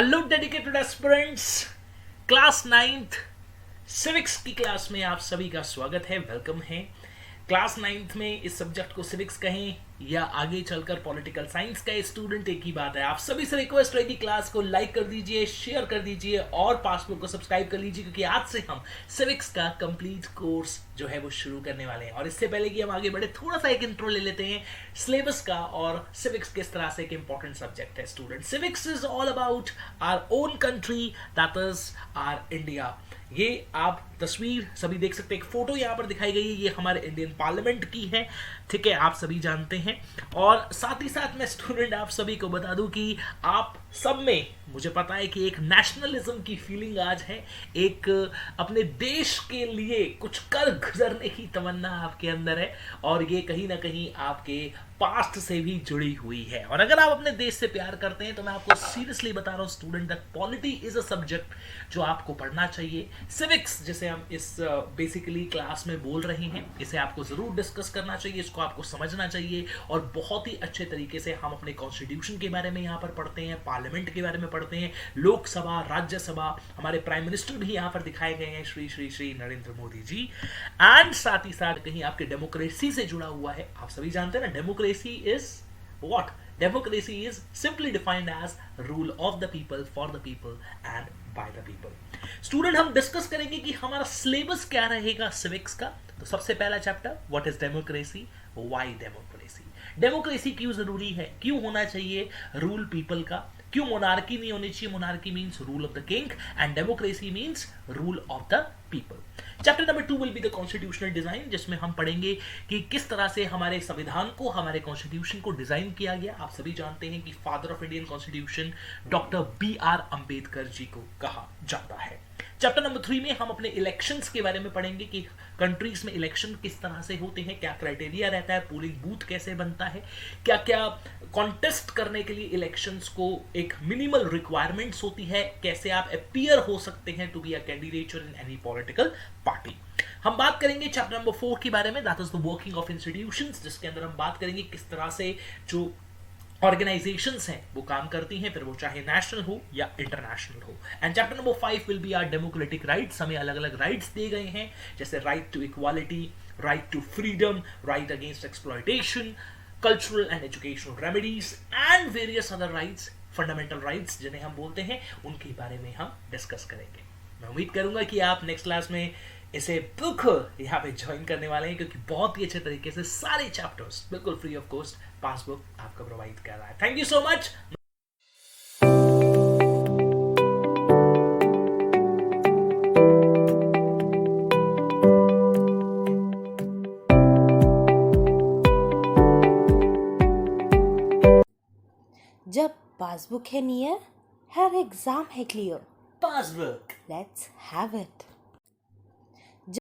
Hello dedicated aspirants, class 9th civics की class में आप सभी का स्वागत है, वेलकम है। क्लास 9th में इस सब्जेक्ट को सिविक्स कहें या आगे चलकर पॉलिटिकल साइंस का स्टूडेंट, एक ही बात है। आप सभी से रिक्वेस्ट रहेगी, क्लास को लाइक कर दीजिए, शेयर कर दीजिए और पासबुक को सब्सक्राइब कर लीजिए, क्योंकि आज से हम सिविक्स का कंप्लीट कोर्स जो है वो शुरू करने वाले हैं। और इससे पहले कि हम आगे बढ़े, थोड़ा सा एक इंट्रो ले लेते हैं सिलेबस का और सिविक्स किस तरह से एक इंपॉर्टेंट सब्जेक्ट है। Student, civics is all about our own country, that is our India. ये आप तस्वीर सभी देख सकते हैं, एक फोटो यहाँ पर दिखाई गई है, ये हमारे इंडियन पार्लियामेंट की है, ठीक है, आप सभी जानते हैं। और साथ ही साथ मैं स्टूडेंट आप सभी को बता दूं कि आप सब में, मुझे पता है कि एक नेशनलिज्म की फीलिंग आज है, एक अपने देश के लिए कुछ कर गुजरने की तमन्ना आपके अंदर है, और ये कहीं ना कहीं आपके पास्ट से भी जुड़ी हुई है। और अगर आप अपने देश से प्यार करते हैं तो मैं आपको सीरियसली बता रहा हूँ student, that polity is a subject जो आपको पढ़ना चाहिए। सिविक्स जिसे हम इस बेसिकली क्लास में बोल रहे हैं, इसे आपको जरूर डिस्कस करना चाहिए, इसको आपको समझना चाहिए। और बहुत ही अच्छे तरीके से हम अपने कॉन्स्टिट्यूशन के बारे में यहाँ पर पढ़ते हैं, पार्लियामेंट के बारे में पढ़ते हैं, लोकसभा, राज्यसभा, हमारे प्राइम मिनिस्टर भी यहाँ पर दिखाए गए हैं, श्री श्री श्री नरेंद्र मोदी जी। एंड साथ ही साथ कहीं आपके डेमोक्रेसी से जुड़ा हुआ है। आप सभी जानते हैं ना, democracy is what? Democracy is simply defined as rule of the people, for the people and by the people. Student, हम डिस्कस करेंगे कि हमारा सिलेबस क्या रहेगा सिविक्स का। तो सबसे पहला chapter, what is democracy, why democracy. Democracy क्यों जरूरी है, क्यों होना चाहिए रूल पीपल का, क्यों मोनार्की नहीं होनी चाहिए, monarchy means rule of the king and democracy means rule of the people. Chapter number 2 will be the constitutional design, जिसमें हम पढ़ेंगे कि किस तरह से हमारे संविधान को, हमारे कॉन्स्टिट्यूशन को डिजाइन किया गया। आप सभी जानते हैं कि father of Indian constitution doctor BR Ambedkar ji को कहा जाता है। चैप्टर नंबर 3 में हम अपने इलेक्शंस के बारे में पढ़ेंगे कि कंट्रीज में इलेक्शन किस तरह से होते हैं, क्या क्राइटेरिया रहता है, पोलिंग बूथ कैसे बनता है, क्या क्या कॉन्टेस्ट करने के लिए इलेक्शंस को एक मिनिमल रिक्वायरमेंट्स होती है, कैसे आप अपीयर हो सकते हैं to be a candidature in any political party. हम बात करेंगे चैप्टर नंबर 4 के बारे में, that is the working of institutions, जिसके अंदर हम बात करेंगे किस तरह से जो ऑर्गेनाइजेशंस हैं वो काम करती हैं, फिर वो चाहे नेशनल हो या इंटरनेशनल हो। And chapter number 5 will be our democratic rights. हमें अलग अलग राइट्स दिए गए हैं, जैसे right to equality, right to freedom, right against exploitation, cultural and educational remedies and various other rights, fundamental rights जिन्हें हम बोलते हैं, उनके बारे में हम डिस्कस करेंगे। मैं उम्मीद करूंगा कि आप नेक्स्ट क्लास में इसे बिल्कुल यहाँ पे ज्वाइन करने वाले हैं, क्योंकि बहुत ही अच्छे तरीके से सारे चैप्टर्स बिल्कुल फ्री ऑफ कॉस्ट पासबुक आपको प्रोवाइड कर रहा है। Thank you so much. जब पासबुक है नियर, हर एग्जाम है clear. Passbook, let's have it.